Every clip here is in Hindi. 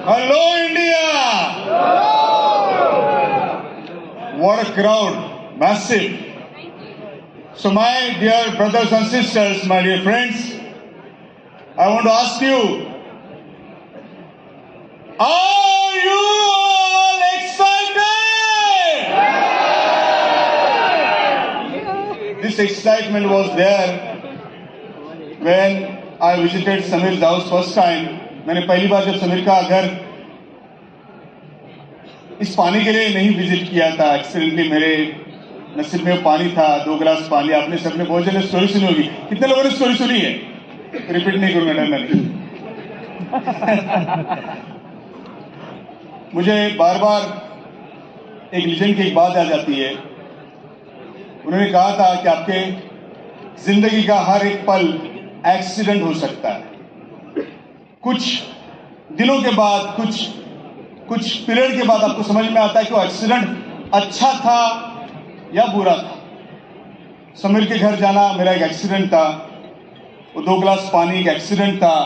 Hello, India! What a crowd, massive. So my dear brothers and sisters, my dear friends, I want to ask you, are you all excited? This excitement was there when I visited Samir's house first time. मैंने पहली बार जब समीर का घर इस पानी के लिए नहीं विजिट किया था, एक्सीडेंटली मेरे नसीब में पानी था, 2 गिलास पानी। आपने सबने बहुत जगह स्टोरी सुनी होगी, कितने लोगों ने स्टोरी सुनी है? रिपीट नहीं करूंगा, डरना नहीं। मुझे बार बार एक लीजेंड की एक बात आ जाती है। उन्होंने कहा था कि आपके जिंदगी का हर एक पल एक्सीडेंट हो सकता है। कुछ दिनों के बाद, कुछ पीरियड के बाद आपको समझ में आता है कि वो एक्सीडेंट अच्छा था या बुरा था। समीर के घर जाना मेरा एक एक्सीडेंट था, वो 2 गिलास पानी एक एक्सीडेंट था,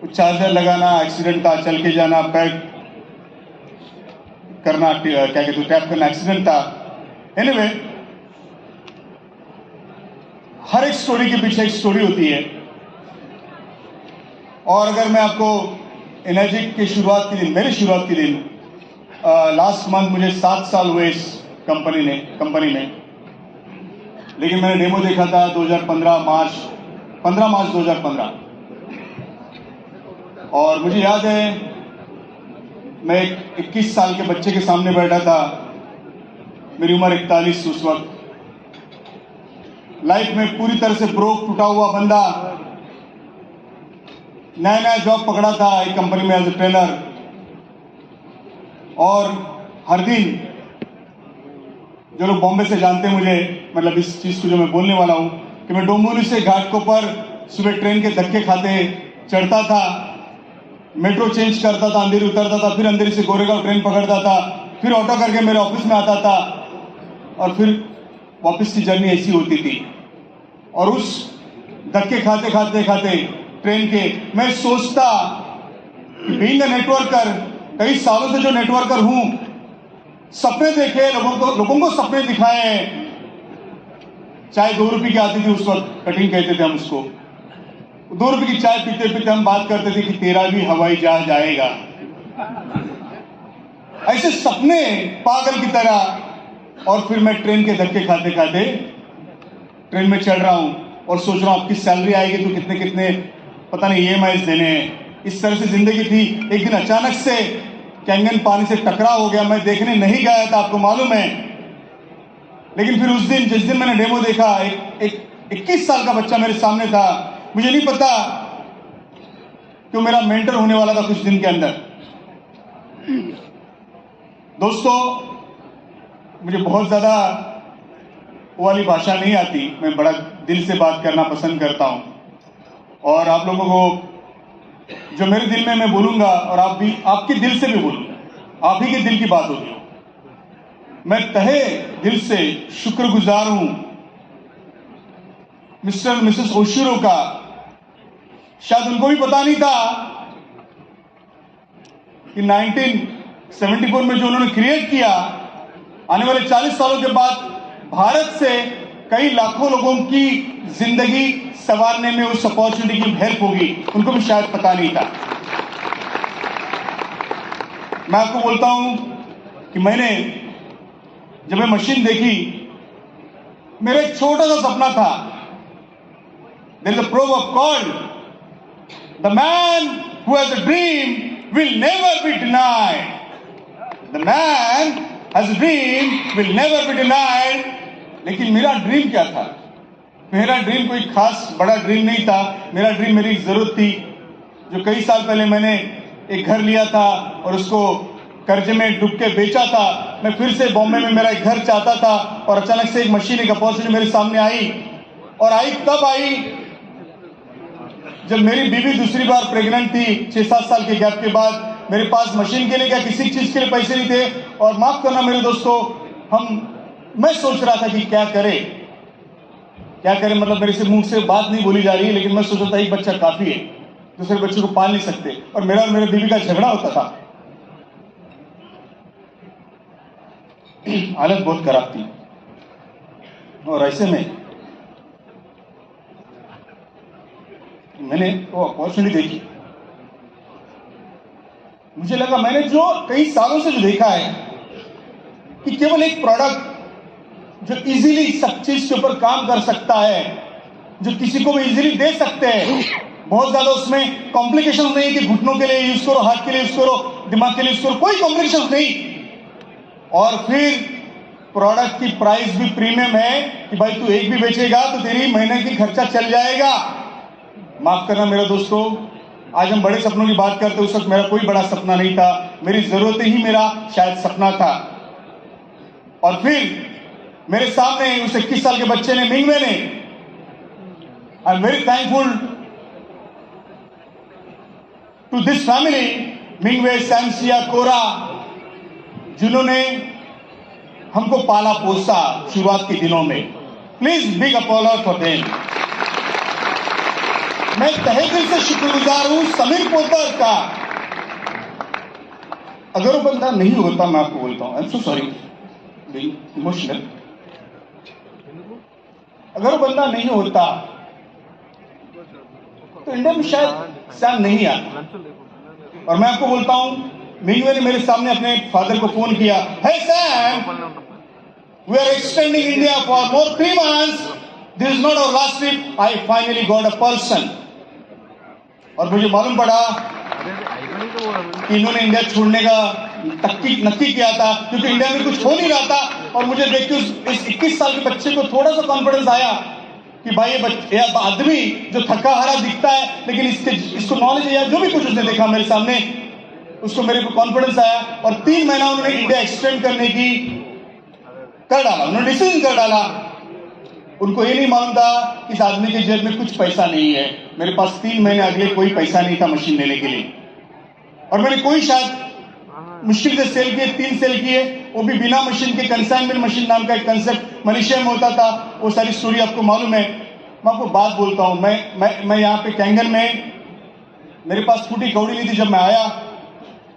वो चार्जर लगाना एक्सीडेंट था, चल के जाना, पैर करना, क्या कहते हैं, टैप करना एक्सीडेंट था। एनीवे, हर एक स्टोरी के पीछे एक स्टोरी होती है। और अगर मैं आपको एनर्जी के शुरुआत के दिन, मेरी शुरुआत के दिन, लास्ट मंथ मुझे 7 साल हुए इस कंपनी में, लेकिन मैंने डेमो देखा था 15 मार्च 2015। और मुझे याद है मैं एक 21 साल के बच्चे के सामने बैठा था, मेरी उम्र 41 उस वक्त। लाइफ में पूरी तरह से ब्रोक, टूटा हुआ बंदा, नया जॉब पकड़ा था एक कंपनी में एज ए ट्रेनर। और हर दिन, जो लोग बॉम्बे से जानते हैं मुझे, मतलब इस चीज को जो मैं बोलने वाला हूं, कि मैं डोंबिवली से घाटकोपर सुबह ट्रेन के धक्के खाते चढ़ता था, मेट्रो चेंज करता था, अंधेरी उतरता था, फिर अंधेरी से गोरेगांव ट्रेन पकड़ता था, फिर ऑटो करके मेरे ऑफिस में आता था, और फिर वापस की जर्नी ऐसी होती थी। और उस धक्के खाते ट्रेन के, मैं सोचता कि बीइंग अ नेटवर्कर, कई सालों से जो नेटवर्कर हूं, सपने देखे, लोगों को सपने दिखाए। चाय 2 रुपए की आती थी उस वक्त, कटिंग कहते थे हम उसको। 2 रुपए की चाय पीते पीते हम बात करते थे कि तेरा भी हवाई जहाज आएगा। ऐसे सपने पागल की तरह। और फिर मैं ट्रेन के धक्के खाते ट्रेन में चढ़ रहा हूं और सोच रहा हूं आपकी सैलरी आएगी तो कितने पता नहीं EMIs देने हैं। इस तरह से जिंदगी थी। एक दिन अचानक से कैंगन पानी से टकराव हो गया। मैं देखने नहीं गया था, आपको मालूम है, लेकिन फिर उस दिन, जिस दिन मैंने डेमो देखा, एक 21 साल का बच्चा मेरे सामने था। मुझे नहीं पता कि मेरा मेंटर होने वाला था कुछ दिन के अंदर। दोस्तों, मुझे बहुत ज्यादा वो वाली भाषा नहीं आती, मैं बड़ा दिल से बात करना पसंद करता हूं। और आप लोगों को जो मेरे दिल में मैं बोलूंगा, और आप भी आपके दिल से भी बोलूंगा, आप ही के दिल की बात होगी। मैं तहे दिल से शुक्रगुजार हूं मिस्टर और मिसेस ओशिरो का। शायद उनको भी पता नहीं था कि 1974 में जो उन्होंने क्रिएट किया, आने वाले 40 सालों के बाद भारत से कई लाखों लोगों की जिंदगी संवारने में उस अपॉर्चुनिटी की हेल्प होगी, उनको भी शायद पता नहीं था। मैं आपको बोलता हूं कि मैंने जब मैं मशीन देखी, मेरा एक छोटा सा सपना था। There is a proverb called, "The man who has a dream will never be denied." The man has a dream will never be denied. लेकिन मेरा ड्रीम क्या था? मेरा ड्रीम कोई खास बड़ा ड्रीम नहीं था। मेरा ड्रीम, मेरी जरूरत थी। जो कई साल पहले मैंने एक घर लिया था और उसको कर्जे में डूब के बेचा था। मैं फिर से बॉम्बे में मेरा एक घर चाहता था, और अचानक से एक मशीन, एक अपॉर्चुनिटी मेरे सामने आई। और आई तब आई जब मेरी बीवी दूसरी बार प्रेग्नेंट थी। 6-7 साल के गैप के बाद मेरे पास मशीन के लिए क्या, किसी चीज के लिए पैसे नहीं थे। और माफ करना मेरे दोस्तों, मैं सोच रहा था कि क्या करे, मतलब मेरे से मुंह से बात नहीं बोली जा रही है, लेकिन मैं सोच रहा था एक बच्चा काफी है। दूसरे बच्चों को पाल नहीं सकते, और मेरा बीवी का झगड़ा होता था। हालत बहुत खराब थी, और ऐसे में मैंने वो अपॉर्चुनिटी देखी। मुझे लगा, मैंने जो कई सालों से जो देखा है कि केवल एक प्रोडक्ट जो इजीली सब चीज के ऊपर काम कर सकता है, जो किसी को भी इजीली दे सकते हैं, बहुत ज्यादा उसमें कॉम्प्लिकेशन नहीं कि घुटनों के लिए यूज करो, हाथ के लिए यूज करो, दिमाग के लिए यूज करो, कोई कॉम्प्लिकेशन नहीं। और फिर प्रोडक्ट की प्राइस भी प्रीमियम है कि भाई तू एक भी बेचेगा तो तेरी महीने की खर्चा चल जाएगा। माफ करना मेरे दोस्तों, आज हम बड़े सपनों की बात करते, उस वक्त मेरा कोई बड़ा सपना नहीं था, मेरी जरूरत ही मेरा शायद सपना था। और फिर मेरे सामने उस 21 साल के बच्चे ने, मिंगवे ने, I am very thankful to this family, मिंगवे, सैमसिया, कोरा, जिन्होंने हमको पाला पोसा शुरुआत के दिनों में। Please big apologies for them. मैं तहे दिल से शुक्रगुजार हूं समीर पोद्दार का। अगर वो बंदा नहीं होता, मैं आपको बोलता हूं, I am so sorry being emotional, अगर वो बंदा नहीं होता तो इंडिया में शायद सैम नहीं आता। और मैं आपको बोलता हूं, मिंगवे ने मेरे सामने अपने फादर को फोन किया, hey Sam, we are extending India for more 3 months, this is not our last trip, I finally got a person. और मुझे मालूम पड़ा कि इन्होंने इंडिया छोड़ने का नक्की किया था, क्योंकि इंडिया में कुछ हो नहीं रहा था। और मुझे देख के इस 21 साल के बच्चे को थोड़ा सा कॉन्फिडेंस आया कि भाई ये आदमी जो थका हारा दिखता है, लेकिन इसको नॉलेज है, या जो भी कुछ उसने देखा मेरे सामने, उसको मेरे को कॉन्फिडेंस आया। और 3 महीना उन्होंने इंडिया एक्सटेंड करने की कर डाला, उन्होंने डिसीजन कर डाला। उनको ये नहीं मालूम था कि इस आदमी के जेब में कुछ पैसा नहीं है। मेरे पास 3 महीने अगले कोई पैसा नहीं था मशीन लेने के लिए, और मैंने कोई शायद मुश्किल से सेल किए, 3 सेल किए, वो भी बिना मशीन के। कंसाइनमेंट मशीन नाम का एक कंसेप्ट मलेशिया में होता था, वो सारी स्टोरी आपको मालूम है। मैं आपको बात बोलता हूं, मैं यहाँ पे कैंगन में, मेरे पास फूटी कौड़ी नहीं थी जब मैं आया।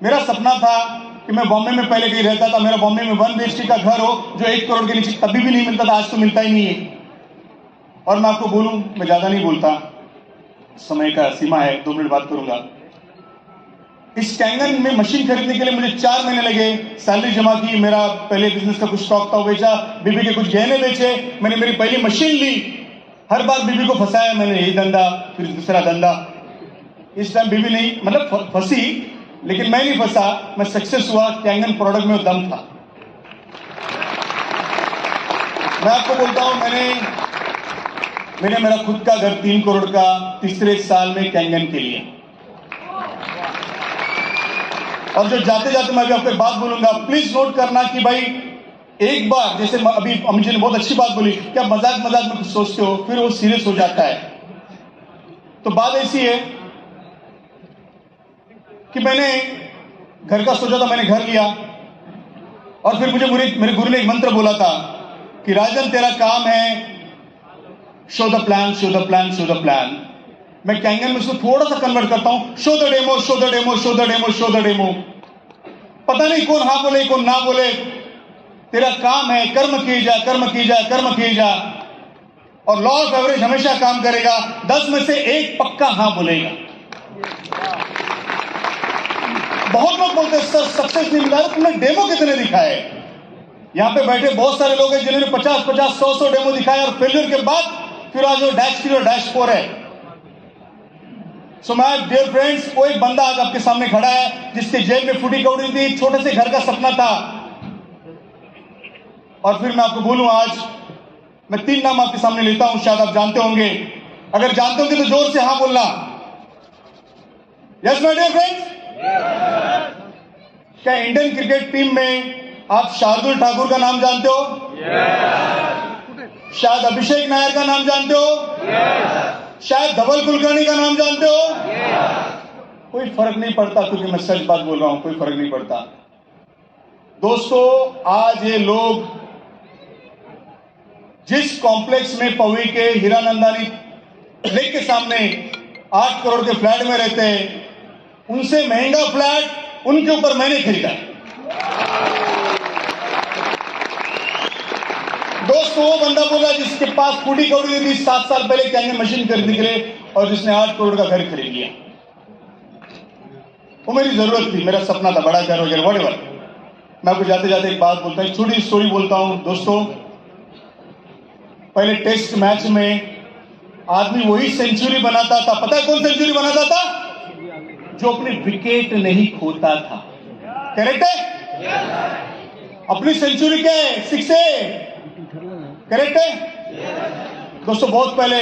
मेरा सपना था कि मैं बॉम्बे में पहले कहीं रहता था, मेरा बॉम्बे में 1 BHK का घर हो जो 1 करोड़ के नीचे कभी भी नहीं मिलता था, आज तो मिलता ही नहीं है। और मैं आपको बोलूं, मैं ज्यादा नहीं बोलता, समय का सीमा है, 2 मिनट बात करूंगा। इस कैंगन में मशीन खरीदने के लिए मुझे 4 महीने लगे। सैलरी जमा की, मेरा पहले बिजनेस का कुछ स्टॉक था वो बेचा, बीबी के कुछ गहने बेचे, मैंने मेरी पहली मशीन ली। हर बार बीबी को फंसाया मैंने, यही धंधा फिर दूसरा धंधा। इस टाइम बीबी नहीं, मतलब फंसी, लेकिन मैं नहीं फंसा, मैं सक्सेस हुआ। कैंगन प्रोडक्ट में दम था। मैं आपको बोलता हूं, मैंने मेरा खुद का घर 3 करोड़ का तीसरे साल में कैंगन के लिए। और जो जाते जाते मैं अभी आपको एक बात बोलूंगा, प्लीज नोट करना कि भाई एक बार, जैसे अभी अमित जी ने बहुत अच्छी बात बोली कि आप मजाक में कुछ सोचते हो, फिर वो सीरियस हो जाता है। तो बात ऐसी है कि मैंने घर का सोचा था, मैंने घर लिया, और फिर मुझे मेरे गुरु ने एक मंत्र बोला था कि राजन, तेरा काम है show the plan, show the plan, show the plan. मैं कैंगन में उसको थोड़ा सा कन्वर्ट करता हूं, show the demo, show the demo, show the demo, show the demo. पता नहीं कौन हाँ बोले कौन ना बोले, तेरा काम है कर्म किए जा, कर्म किए जा, कर्म किए जा, और लॉ ऑफ एवरेज हमेशा काम करेगा। 10 में से 1 पक्का हाँ बोलेगा। बहुत लोग बोलते हैं सर सक्सेस नहीं मिला, तुमने डेमो कितने दिखाए? यहां पे बैठे बहुत सारे लोग हैं जिन्होंने 50-50, 100-100 डेमो दिखाए, और फेलियर के बाद फिर आज वो -3 और -4 है। सो माय डियर फ्रेंड्स, वो एक बंदा आज आपके सामने खड़ा है जिसके जेब में फूटी कौड़ी थी, छोटे से घर का सपना था। और फिर मैं आपको बोलूं, आज मैं 3 नाम आपके सामने लेता हूं, शायद आप जानते होंगे। अगर जानते होंगे तो जोर से हाँ बोलना। यस माय डियर फ्रेंड्स, क्या इंडियन क्रिकेट टीम में आप शार्दुल ठाकुर का नाम जानते हो? शायद अभिषेक नायर का नाम जानते हो? शायद धवल कुलकर्णी का नाम जानते हो? कोई फर्क नहीं पड़ता, क्योंकि मैं सच बात बोल रहा हूं, कोई फर्क नहीं पड़ता। दोस्तों, आज ये लोग जिस कॉम्प्लेक्स में पवी के हीरानंदानी लेक के सामने 8 करोड़ के फ्लैट में रहते हैं, उनसे महंगा फ्लैट उनके ऊपर मैंने खरीदा। दोस्तों, वो बंदा बोला जिसके पास कूड़ी कौड़ी थी 7 साल पहले क्या मशीन खरीदने के लिए, और जिसने 8 करोड़ का घर खरीद लिया। वो मेरी जरूरत थी, मेरा सपना था, बड़ा घर वगैरह व्हाटएवर। मैं आपको जाते जाते एक बात बोलता हूं, छोटी स्टोरी बोलता हूं। दोस्तों, पहले टेस्ट मैच में आदमी वही सेंचुरी बनाता था, पता है कौन सेंचुरी बनाता था? जो अपने विकेट नहीं खोता था। करेक्ट है? अपनी सेंचुरी क्या है? 6 करेक्ट है? दोस्तों, बहुत पहले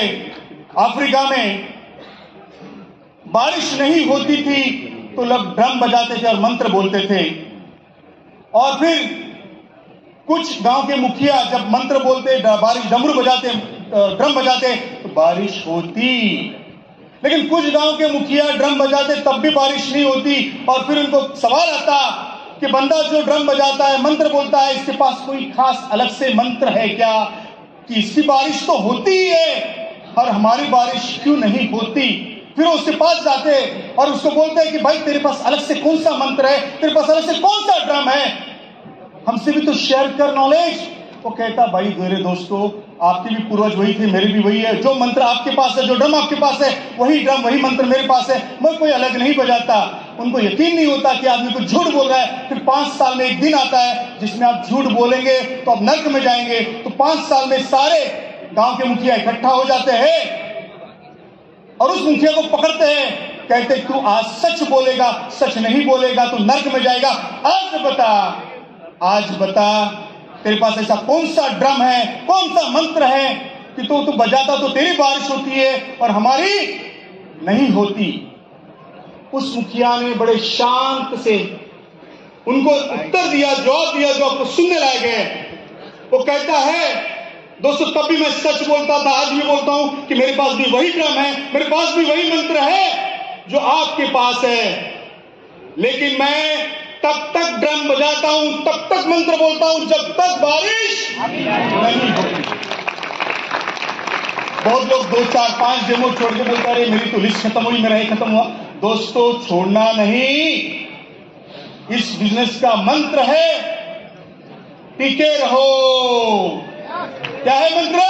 अफ्रीका में बारिश नहीं होती थी तो लोग ड्रम बजाते थे और मंत्र बोलते थे, और फिर कुछ गांव के मुखिया जब मंत्र बोलते, बारिश डमरू बजाते, ड्रम बजाते तो बारिश होती। लेकिन कुछ गांव के मुखिया ड्रम बजाते तब भी बारिश नहीं होती, और फिर उनको सवाल आता कि बंदा जो ड्रम बजाता है, मंत्र बोलता है, इसके पास कोई खास अलग से मंत्र है क्या कि इसकी बारिश तो होती ही है और हमारी बारिश क्यों नहीं होती? फिर उसके पास जाते और उसको बोलते हैं कि भाई तेरे पास अलग से कौन सा मंत्र है, तेरे पास अलग से कौन सा ड्रम है, हमसे भी तो शेयर कर नॉलेज। वो कहता, भाई मेरे दोस्तों, आपके भी पूर्वज वही थे, मेरे भी वही है, जो मंत्र आपके पास है, जो ड्रम आपके पास है, वही ड्रम वही मंत्र मेरे पास है, मैं कोई अलग नहीं बजाता। उनको यकीन नहीं होता कि आदमी को झूठ बोल रहा है। फिर 5 साल में एक दिन आता है जिसमें आप झूठ बोलेंगे तो आप नर्क में जाएंगे। तो 5 साल में सारे गांव के मुखिया इकट्ठा हो जाते हैं और उस मुखिया को पकड़ते हैं, कहते तू आज सच बोलेगा, सच नहीं बोलेगा तो नर्क में जाएगा। आज बता तेरे पास ऐसा कौन सा ड्रम है, कौन सा मंत्र है कि तू बजाता तो तेरी बारिश होती है और हमारी नहीं होती। उस मुखिया ने बड़े शांत से उनको उत्तर दिया, जवाब दिया जो आपको सुनने लायक है। वो कहता है, दोस्तों, तब भी मैं सच बोलता था, आज भी बोलता हूं कि मेरे पास भी वही ड्रम है, मेरे पास भी वही मंत्र है जो आपके पास है, लेकिन मैं तब तक ड्रम बजाता हूं, तब तक मंत्र बोलता हूं जब तक बारिश नहीं होती। बहुत लोग 2, 4, 5 डेमो छोड़ के बोलता है मेरी तो लिस्ट खत्म हुई, मेरा ये खत्म हुआ। दोस्तों, छोड़ना नहीं, इस बिजनेस का मंत्र है टिके रहो। क्या है मंत्र?